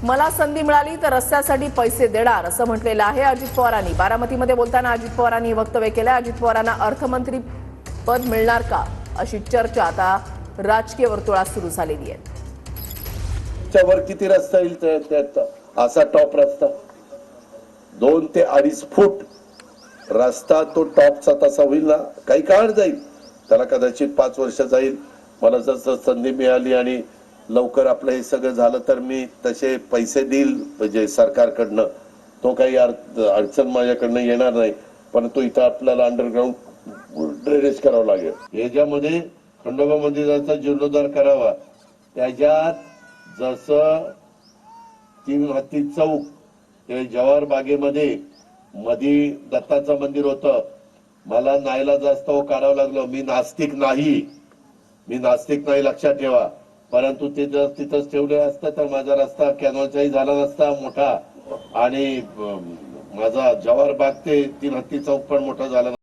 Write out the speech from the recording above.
मला संधी मिळाली तर रस्त्यासाठी पैसे देणार असं म्हटलेलं आहे अजित पवारांनी। बारामतीमध्ये बोलताना अजित पवारांनी वक्तव्य केलं। अजित पवारांना अर्थमंत्री पद मिळणार का अशी चर्चा आता राजकीय वर्तुळात सुरू झालेली आहे। वर किती रस्ता येईल त्यात असा टॉप रस्ता 2 ते 2.5 फूट रस्ता तो टॉपचा तसा होईल ना, काही काळ जाईल त्याला, कदाचित 5 वर्ष जाईल। मला जर संधी मिळाली आणि लवकर आपलं हे सगळं झालं तर मी तसे पैसे देईल म्हणजे सरकारकडनं, तो काही अडचण माझ्याकडनं येणार नाही। परंतु इथं आपल्याला अंडरग्राउंड ड्रेनेज करावं लागेल। याच्यामध्ये खंडोबा मंदिराचा जीर्णोद्धार करावा, त्याच्यात जसं 3 हत्ती चौक ते जवाहर बागेमध्ये मध्ये दत्ताचं मंदिर होतं, मला नाईलाजास्तव काढावं लागलं। मी नास्तिक नाही लक्षात ठेवा, परंतु ते जर तिथंच ठेवले असतं तर माझा रस्ता कॅनॉलचाही झाला नसता मोठा, आणि माझा जवाहर बाग ते 3 हत्ती चौक पण मोठा झाला।